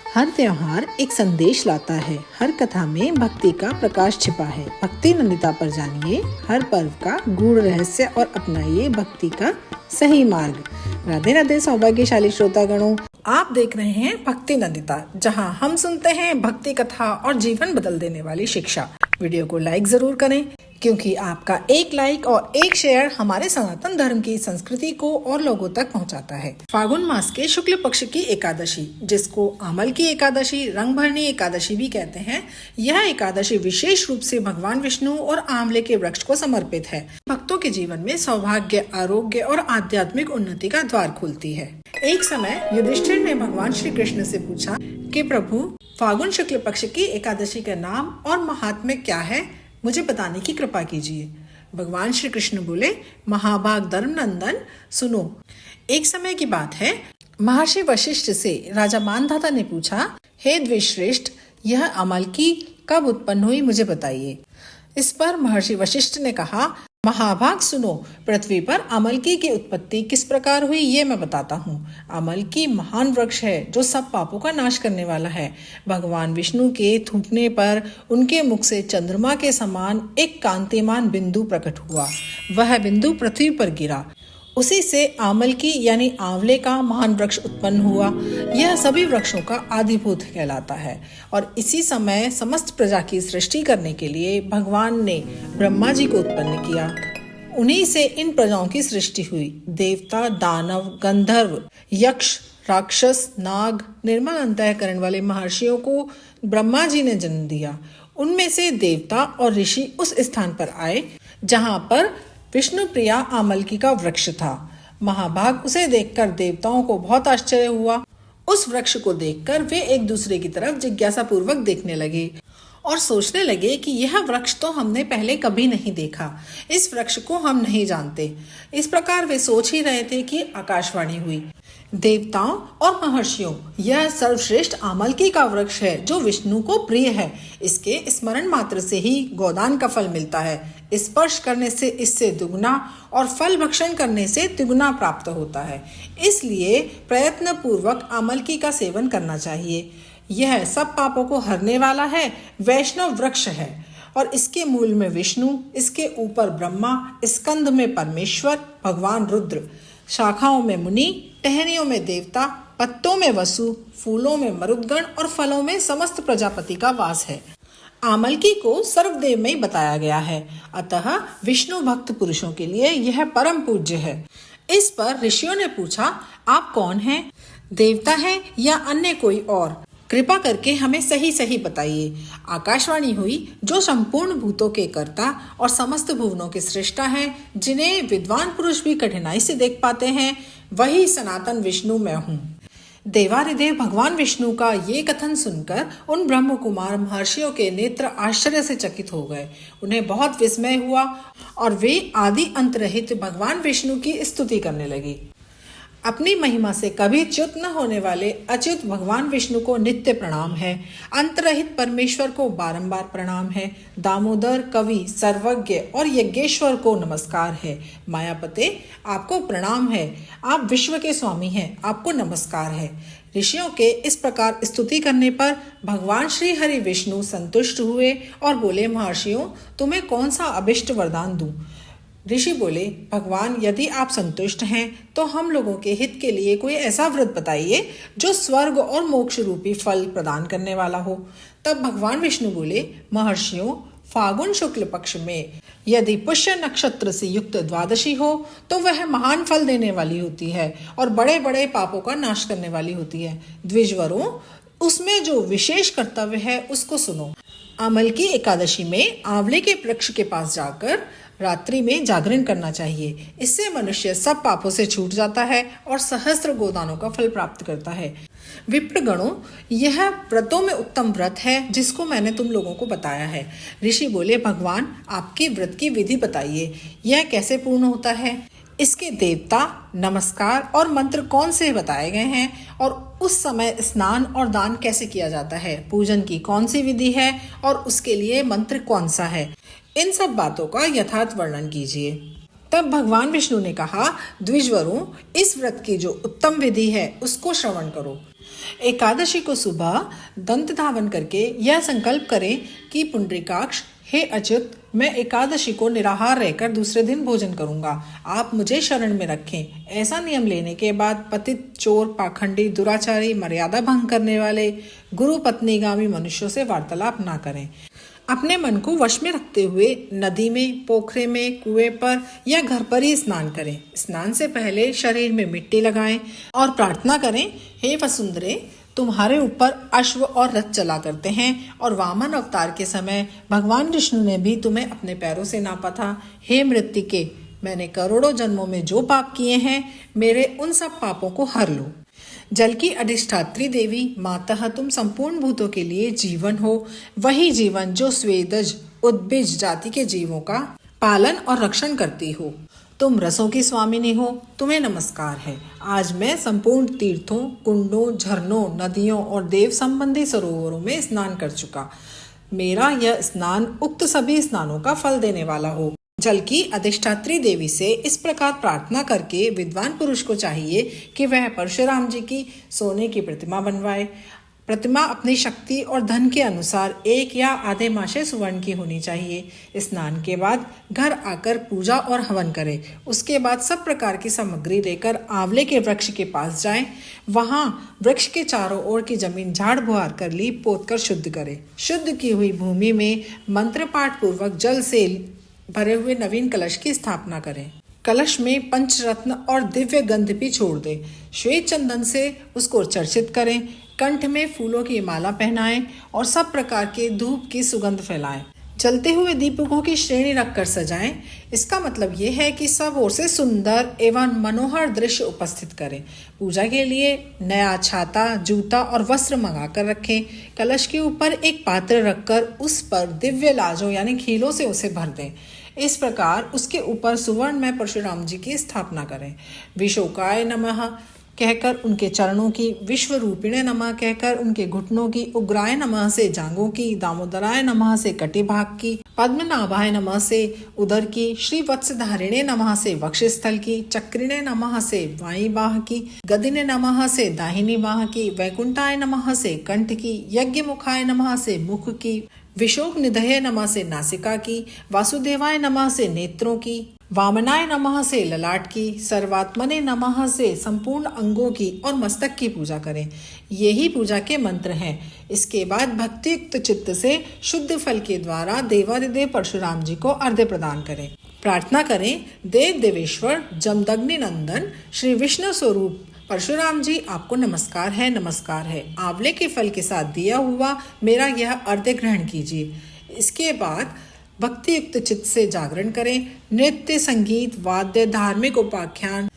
हर त्योहार एक संदेश लाता है। हर कथा में भक्ति का प्रकाश छिपा है। भक्ति नंदिता पर जानिए हर पर्व का गूढ़ रहस्य और अपनाइए भक्ति का सही मार्ग। राधे राधे सौभाग्यशाली श्रोतागणों, आप देख रहे हैं भक्ति नंदिता, जहां हम सुनते हैं भक्ति कथा और जीवन बदल देने वाली शिक्षा। वीडियो को लाइक जरूर करें, क्योंकि आपका एक लाइक और एक शेयर हमारे सनातन धर्म की संस्कृति को और लोगों तक पहुंचाता है। फागुन मास के शुक्ल पक्ष की एकादशी, जिसको आमल की एकादशी, रंग भरनी एकादशी भी कहते हैं, यह एकादशी विशेष रूप से भगवान विष्णु और आंवले के वृक्ष को समर्पित है। भक्तों के जीवन में सौभाग्य, आरोग्य और आध्यात्मिक उन्नति का द्वार खोलती है। एक समय युधिष्ठिर ने भगवान श्री कृष्ण से पूछा कि प्रभु, फागुन शुक्ल पक्ष की एकादशी का नाम और महात्म्य क्या है, मुझे बताने की कृपा कीजिए। भगवान श्री कृष्ण बोले, महाभाग धर्मनंदन, सुनो। एक समय की बात है, महर्षि वशिष्ठ से राजा मानधाता ने पूछा, हे द्विश्रेष्ठ, यह अमलकी कब उत्पन्न हुई, मुझे बताइए। इस पर महर्षि वशिष्ठ ने कहा, महाभाग सुनो, पृथ्वी पर अमलकी की उत्पत्ति किस प्रकार हुई ये मैं बताता हूँ। अमलकी महान वृक्ष है जो सब पापों का नाश करने वाला है। भगवान विष्णु के थूकने पर उनके मुख से चंद्रमा के समान एक कांतिमान बिंदु प्रकट हुआ। वह बिंदु पृथ्वी पर गिरा। उसी से आमलकी यानी आंवले का महान वृक्ष उत्पन्न हुआ। यह सभी वृक्षों का आदिभूत कहलाता है। और इसी समय समस्त प्रजा की सृष्टि करने के लिए भगवान ने ब्रह्मा जी को उत्पन्न किया। उन्हीं से इन प्रजाओं की सृष्टि हुई। देवता, दानव, गंधर्व, यक्ष, राक्षस, नाग, निर्मल अंतःकरण वाले महर्षियों को ब्रह्मा जी ने जन्म दिया। उनमें से देवता और ऋषि उस स्थान पर आए जहाँ पर विष्णु प्रिया आमलकी का वृक्ष था। महाभाग उसे देखकर देवताओं को बहुत आश्चर्य हुआ। उस वृक्ष को देखकर वे एक दूसरे की तरफ जिज्ञासा पूर्वक देखने लगे और सोचने लगे कि यह वृक्ष तो हमने पहले कभी नहीं देखा, इस वृक्ष को हम नहीं जानते। इस प्रकार वे सोच ही रहे थे कि आकाशवाणी हुई, देवताओं और महर्षियों, यह सर्वश्रेष्ठ आमलकी का वृक्ष है जो विष्णु को प्रिय है। इसके स्मरण मात्र से ही गोदान का फल मिलता है। स्पर्श करने से इससे दुगना और फल भक्षण करने से तिगुना प्राप्त होता है। इसलिए प्रयत्न पूर्वक आमलकी का सेवन करना चाहिए। यह सब पापों को हरने वाला है, वैष्णव वृक्ष है और इसके मूल में विष्णु, इसके ऊपर ब्रह्मा, स्कंद में परमेश्वर भगवान रुद्र, शाखाओं में मुनि, टहनियों में देवता, पत्तों में वसु, फूलों में मरुदगण और फलों में समस्त प्रजापति का वास है। आमलकी को सर्वदेवमय बताया गया है, अतः विष्णु भक्त पुरुषों के लिए यह परम पूज्य है। इस पर ऋषियों ने पूछा, आप कौन हैं? देवता हैं या अन्य कोई और? कृपा करके हमें सही सही बताइए। आकाशवाणी हुई, जो संपूर्ण भूतों के कर्ता और समस्त भुवनों के सृष्टा हैं, जिन्हें विद्वान पुरुष भी कठिनाई से देख पाते हैं, वही सनातन विष्णु मैं हूँ। देवाधिदेव भगवान विष्णु का ये कथन सुनकर उन ब्रह्म कुमार महर्षियों के नेत्र आश्चर्य से चकित हो गए। उन्हें बहुत विस्मय हुआ और वे आदि अंत रहित भगवान विष्णु की स्तुति करने लगे। अपनी महिमा से कभी च्युत न होने वाले अच्युत भगवान विष्णु को नित्य प्रणाम है। अंतरहित परमेश्वर को बारंबार प्रणाम है। दामोदर, कवि, सर्वज्ञ और यज्ञेश्वर को नमस्कार है। मायापते, आपको प्रणाम है। आप विश्व के स्वामी हैं, आपको नमस्कार है। ऋषियों के इस प्रकार स्तुति करने पर भगवान श्री हरि विष्णु संतुष्ट हुए और बोले, महर्षियों, तुम्हें कौन सा अभिष्ट वरदान दूं? ऋषि बोले, भगवान, यदि आप संतुष्ट हैं तो हम लोगों के हित के लिए कोई ऐसा व्रत बताइए जो स्वर्ग और मोक्ष रूपी फल प्रदान करने वाला हो। तब भगवान विष्णु बोले, महर्षियों, फागुन शुक्ल पक्ष में यदि पुष्य नक्षत्र से युक्त द्वादशी हो तो वह महान फल देने वाली होती है और बड़े बड़े पापों का नाश करने वाली होती है। द्विजवरों, उसमें जो विशेष कर्तव्य है उसको सुनो। आमलकी एकादशी में आंवले के वृक्ष के पास जाकर रात्रि में जागरण करना चाहिए। इससे मनुष्य सब पापों से छूट जाता है और सहस्त्र गोदानों का फल प्राप्त करता है। विप्रगणों, यह व्रतों में उत्तम व्रत है जिसको मैंने तुम लोगों को बताया है। ऋषि बोले, भगवान, आपके व्रत की विधि बताइए, यह कैसे पूर्ण होता है? इसके देवता, नमस्कार और मंत्र कौन से बताए गए हैं और उस समय स्नान और दान कैसे किया जाता है? पूजन की कौन सी विधि है और उसके लिए मंत्र कौन सा है? इन सब बातों का यथार्थ वर्णन कीजिए। तब भगवान विष्णु ने कहा, द्विजवरों, इस व्रत की जो उत्तम विधि है उसको श्रवण करो। एकादशी को सुबह दंत धावन करके यह संकल्प करें कि पुंडरीकाक्ष, हे अच्युत, मैं एकादशी को निराहार रहकर दूसरे दिन भोजन करूंगा, आप मुझे शरण में रखें। ऐसा नियम लेने के बाद पतित, चोर, पाखंडी, दुराचारी, मर्यादा भंग करने वाले, गुरु पत्नीगामी मनुष्यों से वार्तालाप ना करें। अपने मन को वश में रखते हुए नदी में, पोखरे में, कुएं पर या घर पर ही स्नान करें। स्नान से पहले शरीर में मिट्टी लगाएं और प्रार्थना करें, हे वसुंधरे, तुम्हारे ऊपर अश्व और रथ चला करते हैं और वामन अवतार के समय भगवान विष्णु ने भी तुम्हें अपने पैरों से नापा था। हे मृत्तिके, मैंने करोड़ों जन्मों में जो पाप किए हैं, मेरे उन सब पापों को हर लो। जल की अधिष्ठात्री देवी माता, तुम संपूर्ण भूतों के लिए जीवन हो, वही जीवन जो स्वेदज उद्भिज जाति के जीवों का पालन और रक्षण करती हो। तुम रसों की स्वामिनी हो, तुम्हें नमस्कार है। आज मैं संपूर्ण तीर्थों, कुंडों, झरनों, नदियों और देव संबंधी सरोवरों में स्नान कर चुका। मेरा यह स्नान उक्त सभी स्नानों का फल देने वाला हो। जल की अधिष्ठात्री देवी से इस प्रकार प्रार्थना करके विद्वान पुरुष को चाहिए कि वह परशुराम जी की सोने की प्रतिमा बनवाए। प्रतिमा अपनी शक्ति और धन के अनुसार 1 या आधे मासे सुवर्ण की होनी चाहिए। स्नान के बाद घर आकर पूजा और हवन करें। उसके बाद सब प्रकार की सामग्री लेकर आंवले के वृक्ष के पास जाएं। वहां वृक्ष के चारों ओर की जमीन झाड़ बुहार कर लीप पोत कर शुद्ध करें। शुद्ध की हुई भूमि में मंत्र पाठ पूर्वक जल से भरे हुए नवीन कलश की स्थापना करें। कलश में पंचरत्न और दिव्य गंध भी छोड़ दें। श्वेत चंदन से उसको चर्चित करें। कंठ में फूलों की माला पहनाएं और सब प्रकार के धूप की सुगंध फैलाएं। जलते हुए दीपकों की श्रेणी रखकर सजाएं। इसका मतलब ये है कि सब ओर से सुंदर एवं मनोहर दृश्य उपस्थित करें। पूजा के लिए नया छाता, जूता और वस्त्र मंगा कर रखें। कलश के ऊपर एक पात्र रखकर उस पर दिव्य लाजों यानी खीलों से उसे भर दें। इस प्रकार उसके ऊपर सुवर्ण में परशुराम जी की स्थापना करें। विशोकाय नमः कहकर उनके चरणों की, विश्व रूपिणे नमः कहकर उनके घुटनों की, उग्राय नमः से जांघों की, दामोदराय नमः से कटिभाग की, पद्मनाभाय नमः से उदर की, श्री वत्सधारिणे नमः से वक्षस्थल की, चक्रिणे नमः से बाईं बाह की, गदिने नमः से दाहिनी बाह की, वैकुंठाय नमः से कंठ की, यज्ञ मुखाय नमः से मुख की, विशोक निधये नमः से नासिका की, वासुदेवाय नमः से नेत्रों की, वामनाय नमः से ललाट की, सर्वात्मने नमः से संपूर्ण अंगों की और मस्तक की पूजा करें। यही पूजा के मंत्र हैं। इसके बाद भक्तियुक्त चित्त से शुद्ध फल के द्वारा देवादिदेव परशुराम जी को अर्घ्य प्रदान करें। प्रार्थना करें, देव देवेश्वर जमदग्नि नंदन श्री विष्णु स्वरूप परशुराम जी, आपको नमस्कार है, नमस्कार है। आंवले के फल के साथ दिया हुआ मेरा यह अर्घ्य ग्रहण कीजिए। इसके बाद भक्ति युक्त चित्त से जागरण करें। नृत्य, संगीत, वाद्य, धार्मिक उपाख्यान,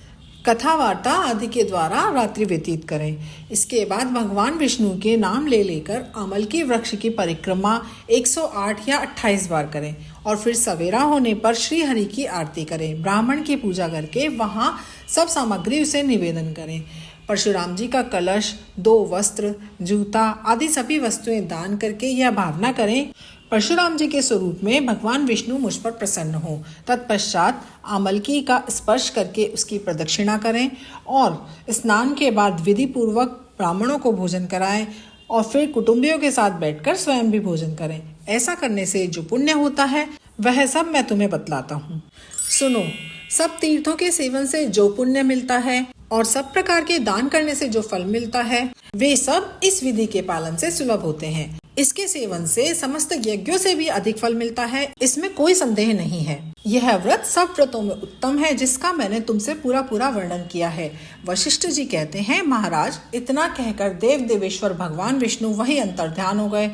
कथा वार्ता आदि के द्वारा रात्रि व्यतीत करें। इसके बाद भगवान विष्णु के नाम ले लेकर अमल की वृक्ष की परिक्रमा 108 या 28 बार करें और फिर सवेरा होने पर श्री हरि की आरती करें। ब्राह्मण की पूजा करके वहाँ सब सामग्री उसे निवेदन करें। परशुराम जी का कलश, 2 वस्त्र, जूता आदि सभी वस्तुएं दान करके यह भावना करें, परशुराम जी के स्वरूप में भगवान विष्णु मुझ पर प्रसन्न हो। तत्पश्चात आमलकी का स्पर्श करके उसकी प्रदक्षिणा करें और स्नान के बाद विधि पूर्वक ब्राह्मणों को भोजन कराएं और फिर कुटुंबियों के साथ बैठकर स्वयं भी भोजन करें। ऐसा करने से जो पुण्य होता है वह सब मैं तुम्हें बतलाता हूँ। सुनो, सब तीर्थों के सेवन से जो पुण्य मिलता है और सब प्रकार के दान करने से जो फल मिलता है, वे सब इस विधि के पालन से सुलभ होते हैं। इसके सेवन से समस्त यज्ञों से भी अधिक फल मिलता है, इसमें कोई संदेह नहीं है। यह व्रत सब व्रतों में उत्तम है, जिसका मैंने तुमसे पूरा वर्णन किया है। वशिष्ठ जी कहते हैं, महाराज, इतना कहकर देव देवेश्वर भगवान विष्णु वही अंतर्ध्यान हो गए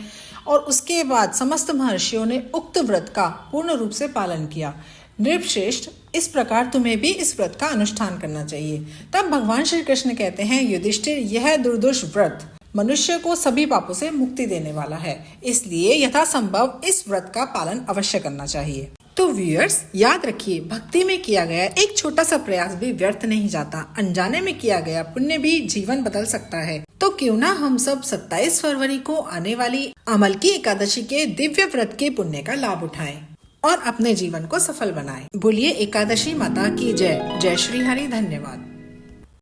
और उसके बाद समस्त महर्षियों ने उक्त व्रत का पूर्ण रूप से पालन किया। नृपश्रेष्ठ, इस प्रकार तुम्हें भी इस व्रत का अनुष्ठान करना चाहिए। तब भगवान श्री कृष्ण कहते हैं, युधिष्ठिर, यह दुर्दुष व्रत मनुष्य को सभी पापों से मुक्ति देने वाला है, इसलिए यथासंभव इस व्रत का पालन अवश्य करना चाहिए। तो व्यूअर्स, याद रखिए, भक्ति में किया गया एक छोटा सा प्रयास भी व्यर्थ नहीं जाता। अनजाने में किया गया पुण्य भी जीवन बदल सकता है। तो क्यों ना हम सब 27 फरवरी को आने वाली अमलकी एकादशी के दिव्य व्रत के पुण्य का लाभ उठाएं और अपने जीवन को सफल बनाएं। बोलिए एकादशी माता की जय। जय श्री हरि। धन्यवाद।